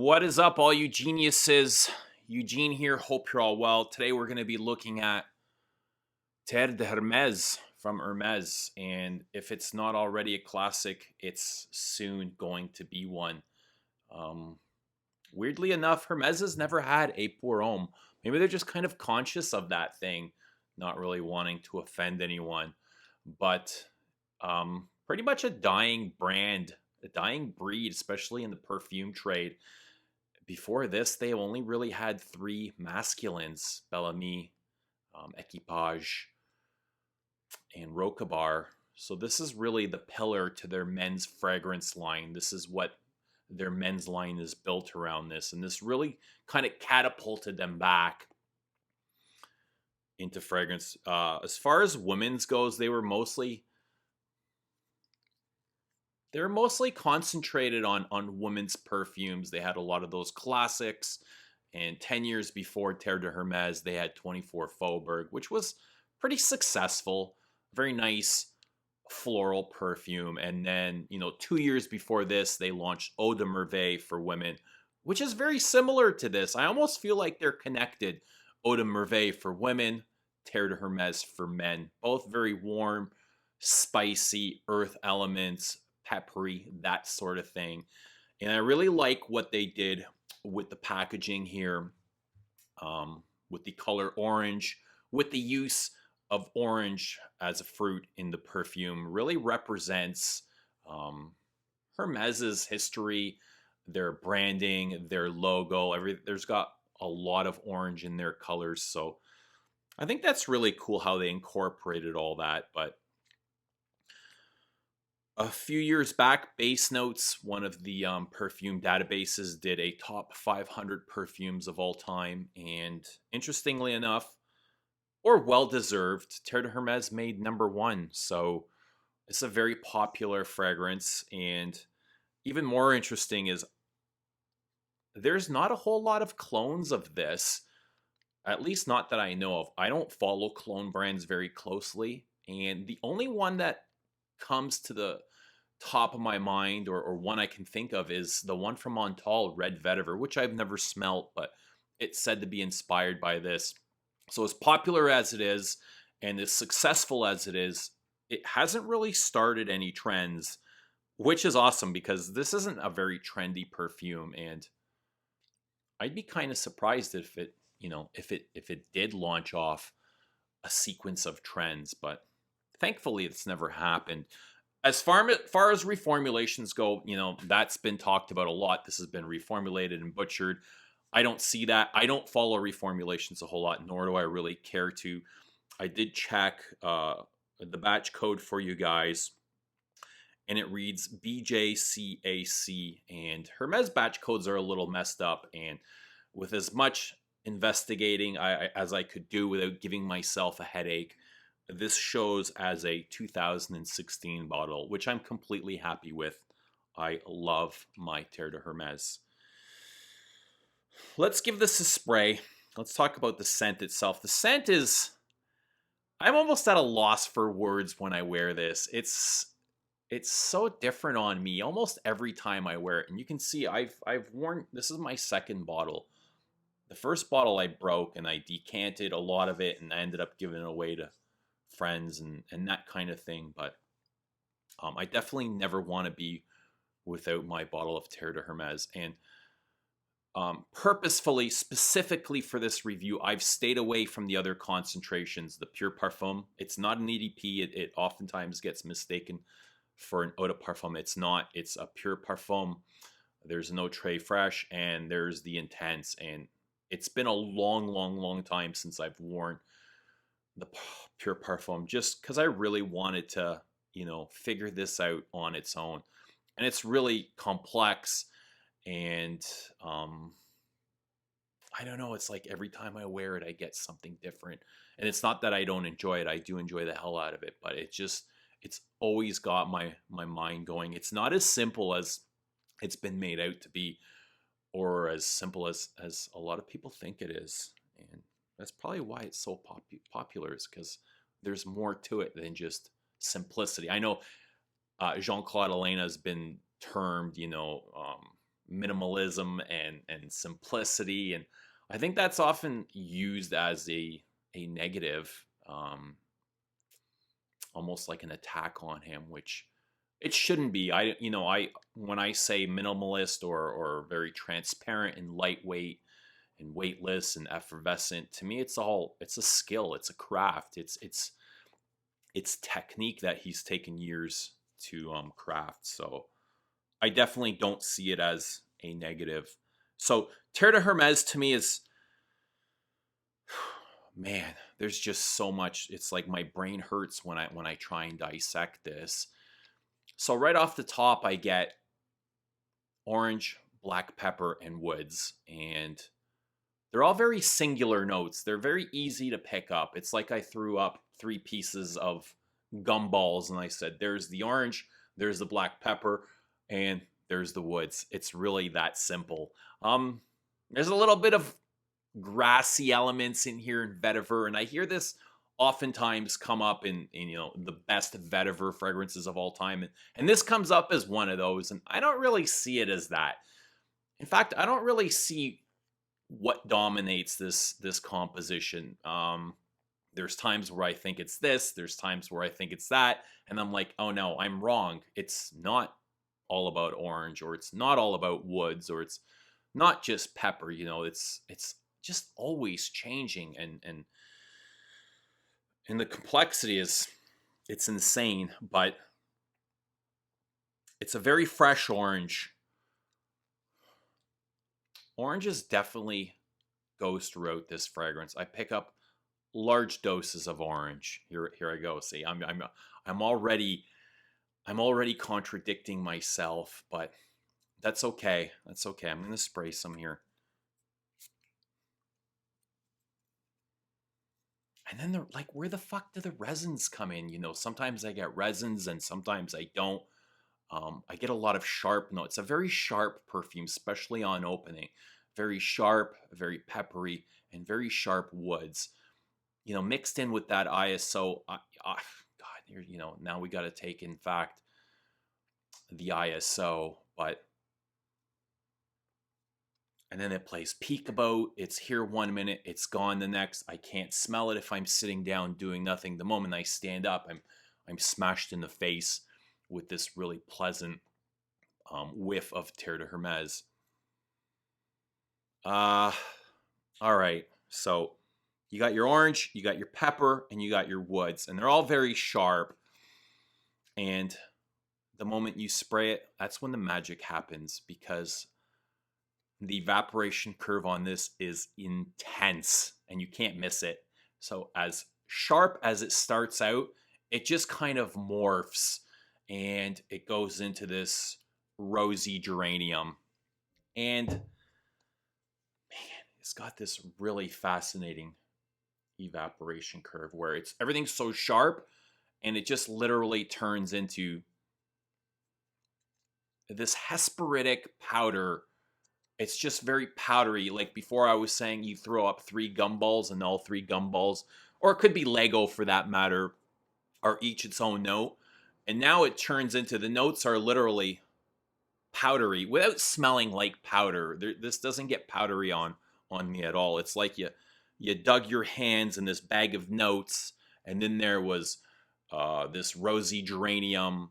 What is up, all you geniuses? Eugene here. Hope you're all well. Today we're going to be looking at Terre de Hermes from Hermes. And if it's not already a classic, it's soon going to be one. Weirdly enough, Hermes has never had a pour homme. Maybe they're just kind of conscious of that thing, not really wanting to offend anyone. But pretty much a dying brand, a dying breed, especially in the perfume trade. Before this, they only really had three masculines: Bellamy, Equipage, and Rocabar. So this is really the pillar to their men's fragrance line. This is what their men's line is built around this. And this really kind of catapulted them back into fragrance. As far as women's goes, they were mostly concentrated on women's perfumes. They had a lot of those classics. And 10 years before Terre de Hermes, they had 24 Faubourg, which was pretty successful. Very nice floral perfume. And then, 2 years before this, they launched Eau de Merveille for women, which is very similar to this. I almost feel like they're connected. Eau de Merveille for women, Terre de Hermes for men. Both very warm, spicy, earth elements, peppery, that sort of thing. And I really like what they did with the packaging here, with the color orange, with the use of orange as a fruit in the perfume. Really represents Hermes's history, their branding, their logo. There's got a lot of orange in their colors, so I think that's really cool how they incorporated all that. But a few years back, Base Notes, one of the perfume databases, did a top 500 perfumes of all time. And interestingly enough, or well-deserved, Terre de Hermes made #1. So it's a very popular fragrance. And even more interesting is there's not a whole lot of clones of this, at least not that I know of. I don't follow clone brands very closely. And the only one that comes to the top of my mind, or one I can think of, is the one from Montal, Red Vetiver, which I've never smelt, but it's said to be inspired by this. So as popular as it is and as successful as it is, it hasn't really started any trends, which is awesome because this isn't a very trendy perfume. And I'd be kind of surprised if it, if it did launch off a sequence of trends, but thankfully it's never happened. As far as reformulations go, that's been talked about a lot. This has been reformulated and butchered. I don't see that. I don't follow reformulations a whole lot, nor do I really care to. I did check the batch code for you guys, and it reads BJCAC. And Hermes batch codes are a little messed up. And with as much investigating as I could do without giving myself a headache, this shows as a 2016 bottle, which I'm completely happy with. I love my Terre de Hermes. Let's give this a spray. Let's talk about the scent itself. The scent is, I'm almost at a loss for words when I wear this. It's so different on me almost every time I wear it. And you can see I've worn, this is my second bottle. The first bottle I broke and I decanted a lot of it and I ended up giving it away to friends and that kind of thing. But I definitely never want to be without my bottle of Terre de Hermes. And purposefully, specifically for this review, I've stayed away from the other concentrations. The Pure Parfum, it's not an EDP. It oftentimes gets mistaken for an Eau de Parfum. It's not. It's a Pure Parfum. There's no Très Fresh, and there's the Intense. And it's been a long time since I've worn the Pure Parfum, just because I really wanted to, figure this out on its own. And it's really complex. And I don't know, it's like every time I wear it, I get something different. And it's not that I don't enjoy it. I do enjoy the hell out of it. But it's always got my mind going. It's not as simple as it's been made out to be, or as simple as a lot of people think it is. And that's probably why it's so popular, is because there's more to it than just simplicity. I know Jean-Claude Elena has been termed, minimalism and simplicity, and I think that's often used as a negative, almost like an attack on him, which it shouldn't be. I when I say minimalist or very transparent and lightweight and weightless and effervescent, to me it's a skill, it's a craft, it's technique that he's taken years to craft. So I definitely don't see it as a negative. So Terre de Hermes to me is, man, there's just so much. It's like my brain hurts when I try and dissect this. So right off the top, I get orange, black pepper, and woods, and they're all very singular notes. They're very easy to pick up. It's like I threw up 3 pieces of gumballs and I said, there's the orange, there's the black pepper, and there's the woods. It's really that simple. There's a little bit of grassy elements in here in vetiver, and I hear this oftentimes come up in the best vetiver fragrances of all time, and this comes up as one of those, and I don't really see it as that. In fact, I don't really see what dominates this composition. There's times where I think it's this, there's times where I think it's that, and I'm like, oh no, I'm wrong. It's not all about orange, or it's not all about woods, or it's not just pepper. It's just always changing, and the complexity it's insane. But it's a very fresh orange. Oranges definitely goes throughout this fragrance. I pick up large doses of orange. Here I go. See, I'm already contradicting myself, but that's okay. That's okay. I'm gonna spray some here. And then they're like, where the fuck do the resins come in? Sometimes I get resins and sometimes I don't. I get a lot of sharp notes. It's a very sharp perfume, especially on opening. Very sharp, very peppery, and very sharp woods. Mixed in with that ISO. God, here, now we got to take, in fact, the ISO, and then it plays peekaboo. It's here 1 minute, it's gone the next. I can't smell it if I'm sitting down doing nothing. The moment I stand up, I'm smashed in the face with this really pleasant whiff of Terre de Hermes. All right, so you got your orange, you got your pepper, and you got your woods, and they're all very sharp. And the moment you spray it, that's when the magic happens, because the evaporation curve on this is intense and you can't miss it. So as sharp as it starts out, it just kind of morphs and it goes into this rosy geranium. And man, it's got this really fascinating evaporation curve where everything's so sharp and it just literally turns into this Hesperidic powder. It's just very powdery. Like before I was saying, you throw up 3 gumballs and all 3 gumballs, or it could be Lego for that matter, are each its own note. And now it turns into, the notes are literally powdery without smelling like powder. This doesn't get powdery on me at all. It's like you dug your hands in this bag of notes, and then there was this rosy geranium,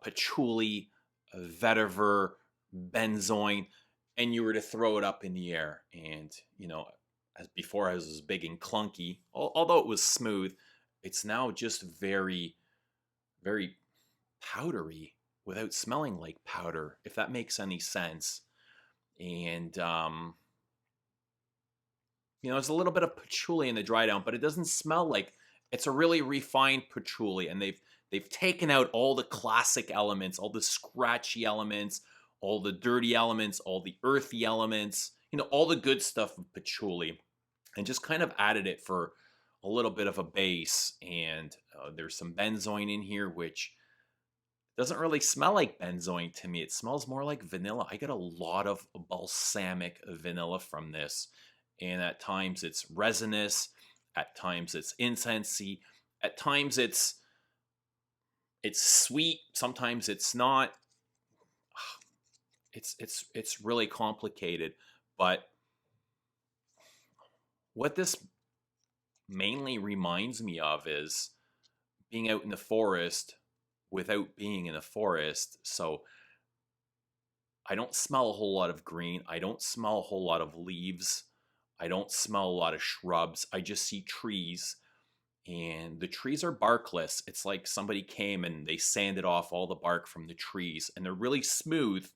patchouli, vetiver, benzoin, and you were to throw it up in the air. And, as before I was big and clunky, although it was smooth, it's now just very, very powdery without smelling like powder, if that makes any sense. And, there's a little bit of patchouli in the dry down, but it doesn't smell like, it's a really refined patchouli. And they've taken out all the classic elements, all the scratchy elements, all the dirty elements, all the earthy elements, all the good stuff of patchouli, and just kind of added it for a little bit of a base. And there's some benzoin in here, which doesn't really smell like benzoin to me. It smells more like vanilla. I get a lot of balsamic vanilla from this. And at times it's resinous, at times it's incensey, at times it's sweet, sometimes it's not. it's really complicated. But what this mainly reminds me of is being out in the forest without being in a forest. So I don't smell a whole lot of green. I don't smell a whole lot of leaves. I don't smell a lot of shrubs. I just see trees, and the trees are barkless. It's like somebody came and they sanded off all the bark from the trees, and they're really smooth.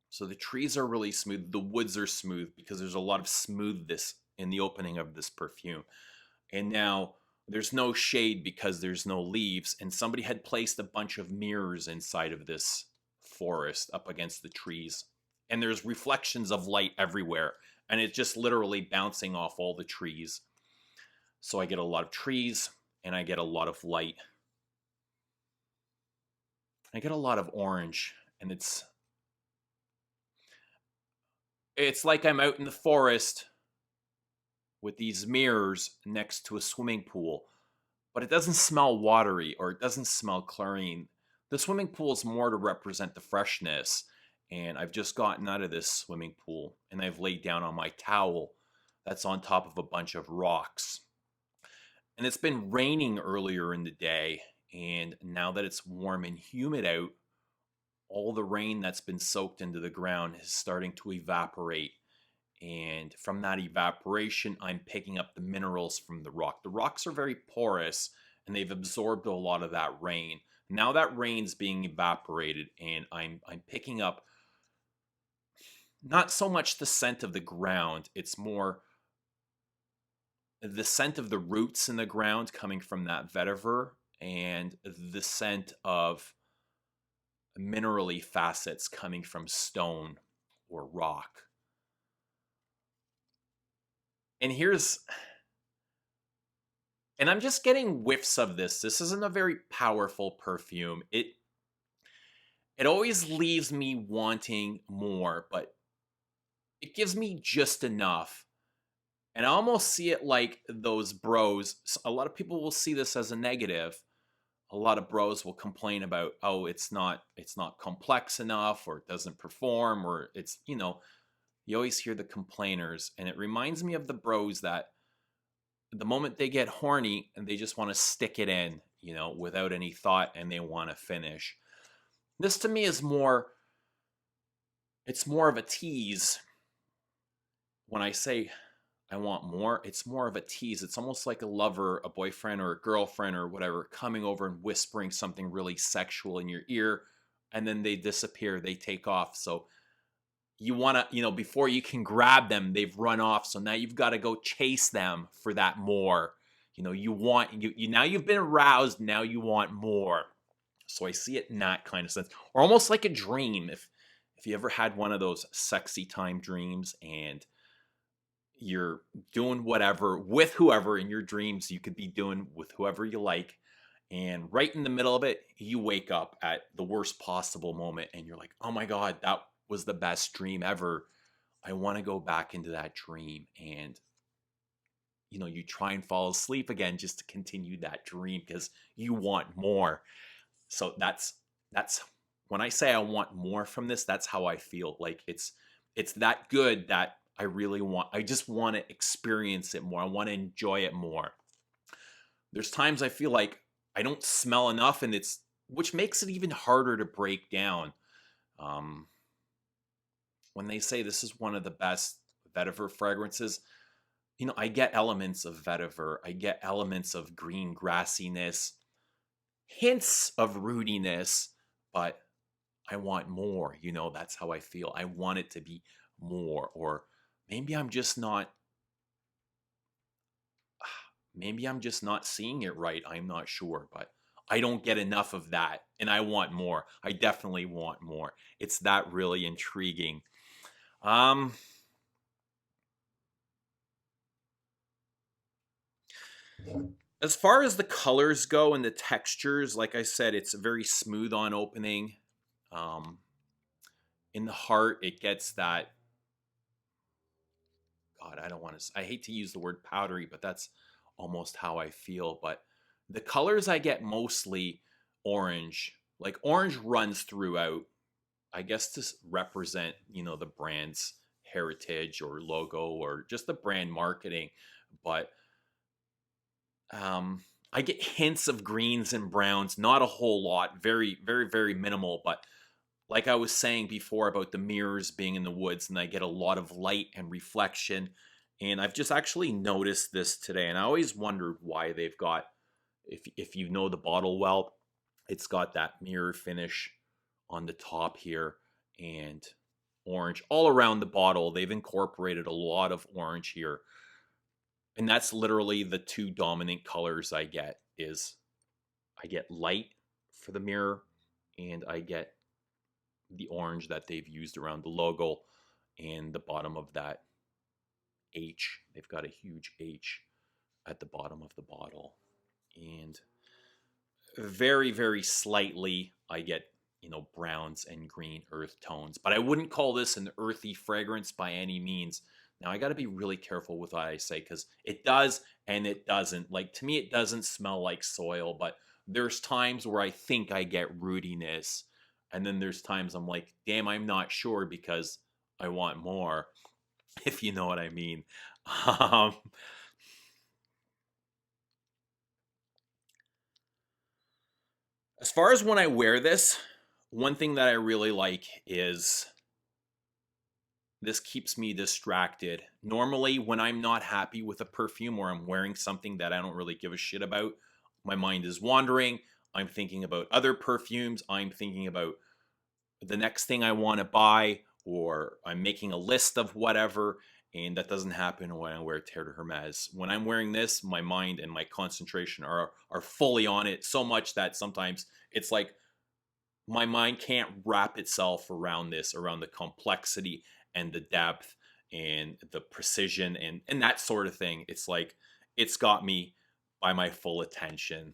So the trees are really smooth. The woods are smooth because there's a lot of smoothness in the opening of this perfume. And now there's no shade because there's no leaves, and somebody had placed a bunch of mirrors inside of this forest up against the trees, and there's reflections of light everywhere, and it's just literally bouncing off all the trees. So I get a lot of trees, and I get a lot of light. I get a lot of orange, and it's like I'm out in the forest with these mirrors next to a swimming pool, but it doesn't smell watery or it doesn't smell chlorine. The swimming pool is more to represent the freshness, and I've just gotten out of this swimming pool, and I've laid down on my towel that's on top of a bunch of rocks. And it's been raining earlier in the day, and now that it's warm and humid out, all the rain that's been soaked into the ground is starting to evaporate. And from that evaporation, I'm picking up the minerals from the rock. The rocks are very porous, and they've absorbed a lot of that rain. Now that rain's being evaporated, and I'm picking up not so much the scent of the ground, it's more the scent of the roots in the ground coming from that vetiver, and the scent of minerally facets coming from stone or rock. And I'm just getting whiffs of this. This isn't a very powerful perfume. It always leaves me wanting more, but it gives me just enough. And I almost see it like those bros. A lot of people will see this as a negative. A lot of bros will complain about, oh, it's not complex enough, or it doesn't perform, or it's, you always hear the complainers. And it reminds me of the bros that the moment they get horny and they just want to stick it in, without any thought, and they want to finish. This to me is it's more of a tease. When I say I want more, it's more of a tease. It's almost like a lover, a boyfriend, or a girlfriend, or whatever, coming over and whispering something really sexual in your ear, and then they disappear, they take off. So you want to, before you can grab them, they've run off. So now you've got to go chase them for that more. You want, now you've been aroused, now you want more. So I see it in that kind of sense, or almost like a dream. If you ever had one of those sexy time dreams, and you're doing whatever with whoever in your dreams, you could be doing with whoever you like, and right in the middle of it, you wake up at the worst possible moment, and you're like, oh my God, that was the best dream ever. I want to go back into that dream. And you try and fall asleep again just to continue that dream because you want more. So that's when I say I want more from this, that's how I feel. Like it's that good that I just want to experience it more. I want to enjoy it more. There's times I feel like I don't smell enough, and which makes it even harder to break down. When they say this is one of the best vetiver fragrances, I get elements of vetiver. I get elements of green grassiness, hints of rootiness, but I want more. That's how I feel. I want it to be more. Or maybe I'm just not seeing it right. I'm not sure, but I don't get enough of that, and I want more. I definitely want more. It's that really intriguing. As far as the colors go and the textures, like I said, it's very smooth on opening. In the heart, it gets that, God, I hate to use the word powdery, but that's almost how I feel. But the colors I get mostly orange. Like orange runs throughout. I guess to represent, you know, the brand's heritage or logo or just the brand marketing. But I get hints of greens and browns, not a whole lot, very, very, very minimal. But like I was saying before about the mirrors being in the woods, and I get a lot of light and reflection. And I've just actually noticed this today, and I always wondered why they've got, if you know the bottle well, it's got that mirror finish on the top here and orange all around the bottle. They've incorporated a lot of orange here, and that's literally the two dominant colors I get. Is I get light for the mirror, and I get the orange that they've used around the logo and the bottom of that H. They've got a huge H at the bottom of the bottle, and very, very slightly I get, you know, browns and green earth tones. But I wouldn't call this an earthy fragrance by any means. Now I got to be really careful with what I say, because it does and it doesn't. Like, to me, it doesn't smell like soil, but there's times where I think I get rootiness, and then there's times I'm like, damn, I'm not sure, because I want more, if you know what I mean. Um, as far as when I wear this, one thing that I really like is this keeps me distracted. Normally, when I'm not happy with a perfume or I'm wearing something that I don't really give a shit about, my mind is wandering. I'm thinking about other perfumes. I'm thinking about the next thing I want to buy, or I'm making a list of whatever. And that doesn't happen when I wear Terre de Hermes. When I'm wearing this, my mind and my concentration are fully on it, so much that sometimes it's like my mind can't wrap itself around this, around the complexity and the depth and the precision and that sort of thing. It's like it's got me by my full attention.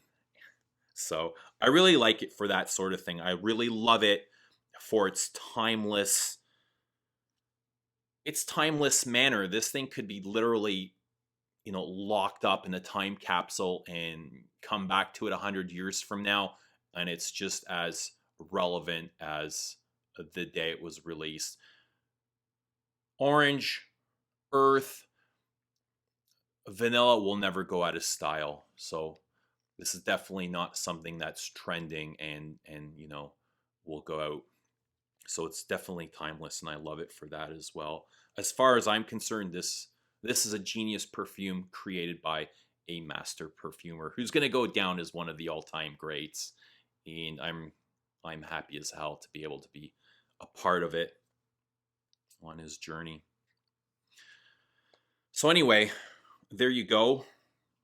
So I really like it for that sort of thing. I really love it for its timeless manner. This thing could be literally, you know, locked up in a time capsule and come back to it 100 years from now, and it's just as relevant as the day it was released. Orange, earth, vanilla will never go out of style. So this is definitely not something that's trending and you know, will go out. So it's definitely timeless, and I love it for that as well. As far as I'm concerned, this is a genius perfume created by a master perfumer who's going to go down as one of the all-time greats, and I'm happy as hell to be able to be a part of it on his journey. So anyway, there you go.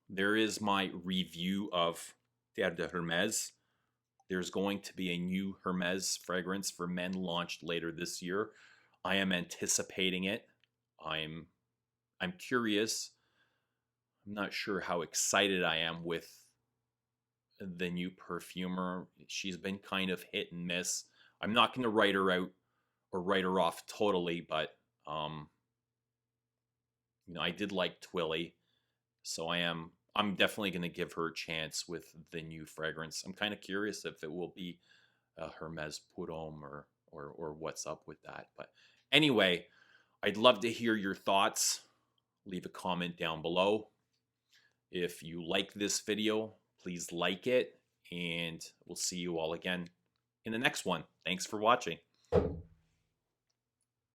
There is my review of Terre de Hermes. There's going to be a new Hermes fragrance for men launched later this year. I am anticipating it. I'm curious. I'm not sure how excited I am with the new perfumer. She's been kind of hit and miss. I'm not going to write her out or write her off totally, but you know, I did like Twilly, so I'm definitely going to give her a chance with the new fragrance. I'm kind of curious if it will be a Hermes Pourhomme or what's up with that. But anyway, I'd love to hear your thoughts. Leave a comment down below. If you like this video, please like it, and we'll see you all again in the next one. Thanks for watching.